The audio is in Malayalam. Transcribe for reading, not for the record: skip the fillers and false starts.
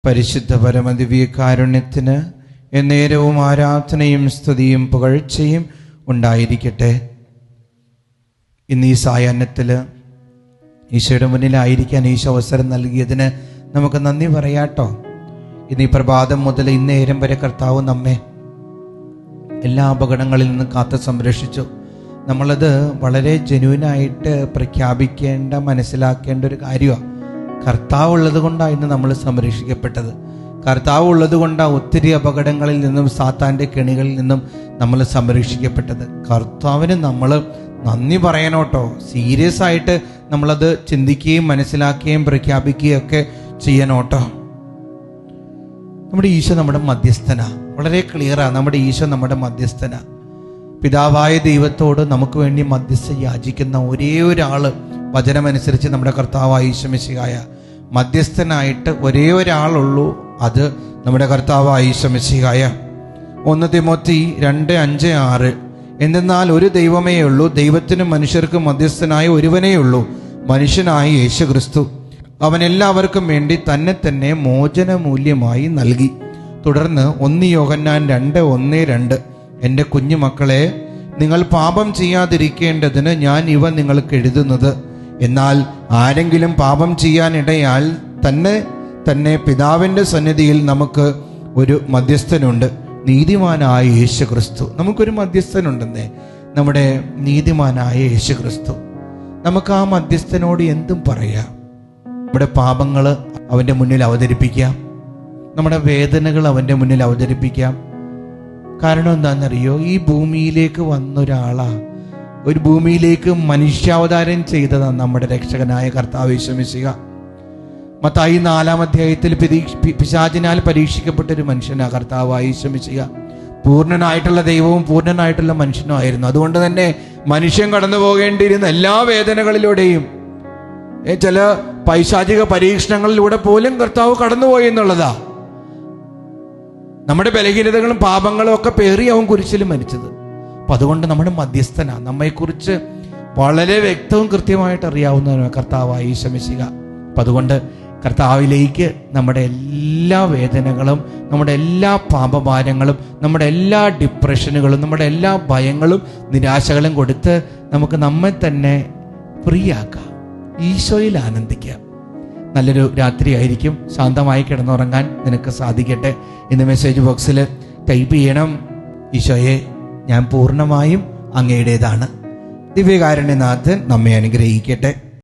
പരിശുദ്ധ പരമദിവ്യകാരുണ്യത്തിന് എന്നേരവും ആരാധനയും സ്തുതിയും പുകഴ്ചയും ഉണ്ടായിരിക്കട്ടെ. ഇന്ന് ഈ സായാഹ്നത്തിൽ ഈശോയുടെ മുന്നിലായിരിക്കാൻ ഈശോ അവസരം നൽകിയതിന് നമുക്ക് നന്ദി പറയാട്ടോ. ഇന്ന് ഈ പ്രഭാതം മുതൽ ഇന്നേരം വരെ കർത്താവ് നമ്മെ എല്ലാ അപകടങ്ങളിൽ നിന്നും കാത്ത് സംരക്ഷിച്ചു. നമ്മളത് വളരെ ജെന്യുവനായിട്ട് പ്രഖ്യാപിക്കേണ്ട, മനസ്സിലാക്കേണ്ട ഒരു കാര്യമാണ്. കർത്താവ് ഉള്ളത് കൊണ്ടാണ് ഇന്ന് നമ്മൾ സംരക്ഷിക്കപ്പെട്ടത്. കർത്താവ് ഉള്ളത് കൊണ്ടാണ് ഒത്തിരി അപകടങ്ങളിൽ നിന്നും സാത്താൻ്റെ കെണികളിൽ നിന്നും നമ്മൾ സംരക്ഷിക്കപ്പെട്ടത്. കർത്താവിന് നമ്മൾ നന്ദി പറയണോട്ടോ. സീരിയസ് ആയിട്ട് നമ്മളത് ചിന്തിക്കുകയും മനസ്സിലാക്കുകയും പ്രഖ്യാപിക്കുകയും ഒക്കെ ചെയ്യണോട്ടോ. നമ്മുടെ ഈശോ നമ്മുടെ മധ്യസ്ഥന, വളരെ ക്ലിയറാണ്. നമ്മുടെ ഈശോ നമ്മുടെ മധ്യസ്ഥന. പിതാവായ ദൈവത്തോട് നമുക്ക് വേണ്ടി മധ്യസ്ഥ യാചിക്കുന്ന ഒരേ ഒരാള് വചനമനുസരിച്ച് നമ്മുടെ കർത്താവായ ഈശോ മിശിഹായ. മധ്യസ്ഥനായിട്ട് ഒരേ ഒരാളുള്ളൂ, അത് നമ്മുടെ കർത്താവായ ഈശോ മിശിഹായ. 1 തിമോത്തി 2:5-6 എന്തെന്നാൽ ഒരു ദൈവമേ ഉള്ളൂ, ദൈവത്തിനും മനുഷ്യർക്കും മധ്യസ്ഥനായ ഒരുവനേ ഉള്ളൂ, മനുഷ്യനായ യേശു ക്രിസ്തു. അവൻ എല്ലാവർക്കും വേണ്ടി തന്നെ മോചനമൂല്യമായി നൽകി. തുടർന്ന് 1 യോഹന്നാൻ 2:1-2 എൻ്റെ കുഞ്ഞുമക്കളെ, നിങ്ങൾ പാപം ചെയ്യാതിരിക്കേണ്ടതിന് ഞാൻ ഇവ നിങ്ങൾക്ക് എഴുതുന്നത്. എന്നാൽ ആരെങ്കിലും പാപം ചെയ്യാനിടയാൽ തന്നെ പിതാവിൻ്റെ സന്നിധിയിൽ നമുക്ക് ഒരു മധ്യസ്ഥനുണ്ട്, നീതിമാനായ യേശു ക്രിസ്തു. നമുക്കൊരു മധ്യസ്ഥനുണ്ടെന്നേ, നമ്മുടെ നീതിമാനായ യേശു ക്രിസ്തു. നമുക്ക് ആ മധ്യസ്ഥനോട് എന്തും പറയാം. നമ്മുടെ പാപങ്ങൾ അവൻ്റെ മുന്നിൽ അവതരിപ്പിക്കാം, നമ്മുടെ വേദനകൾ അവൻ്റെ മുന്നിൽ അവതരിപ്പിക്കാം. കാരണം എന്താണെന്നറിയോ? ഈ ഭൂമിയിലേക്ക് വന്നൊരാളാ, ഒരു ഭൂമിയിലേക്ക് മനുഷ്യാവതാരം ചെയ്തതാണ് നമ്മുടെ രക്ഷകനായ കർത്താവ് യേശു മിശിഹാ. മത്തായി 4-ാം അധ്യായത്തിൽ പിശാചിനാൽ പരീക്ഷിക്കപ്പെട്ടൊരു മനുഷ്യനാണ് കർത്താവായ യേശു മിശിഹാ. പൂർണ്ണനായിട്ടുള്ള ദൈവവും പൂർണ്ണനായിട്ടുള്ള മനുഷ്യനും ആയിരുന്നു. അതുകൊണ്ട് തന്നെ മനുഷ്യൻ കടന്നു പോകേണ്ടിയിരുന്ന എല്ലാ വേദനകളിലൂടെയും, ചില പൈശാചിക പരീക്ഷണങ്ങളിലൂടെ പോലും കർത്താവ് കടന്നുപോയി എന്നുള്ളതാ. നമ്മുടെ ബലഹീനതകളും പാപങ്ങളും ഒക്കെ പേറി അവൻ കുരിശിൽ മരിച്ചത്. അപ്പം അതുകൊണ്ട് നമ്മുടെ മധ്യസ്ഥനാണ്. നമ്മെക്കുറിച്ച് വളരെ വ്യക്തവും കൃത്യമായിട്ട് അറിയാവുന്നവനാണ് കർത്താവായ ഈശോ മിശിഹാ. അപ്പം അതുകൊണ്ട് കർത്താവിലേക്ക് നമ്മുടെ എല്ലാ വേദനകളും, നമ്മുടെ എല്ലാ പാപഭാരങ്ങളും, നമ്മുടെ എല്ലാ ഡിപ്രഷനുകളും, നമ്മുടെ എല്ലാ ഭയങ്ങളും നിരാശകളും കൊടുത്ത് നമുക്ക് നമ്മെ തന്നെ ഫ്രീ ആക്കാം, ഈശോയിൽ ആനന്ദിക്കാം. നല്ലൊരു രാത്രിയായിരിക്കും. ശാന്തമായി കിടന്നുറങ്ങാൻ നിനക്ക് സാധിക്കട്ടെ. ഇന്ന് മെസ്സേജ് ബോക്സിൽ ടൈപ്പ് ചെയ്യണം, ഈശോയെ ഞാൻ പൂർണ്ണമായും അങ്ങയുടേതാണ്. ദിവ്യകാരുണ്യനാഥൻ നമ്മെ അനുഗ്രഹിക്കട്ടെ.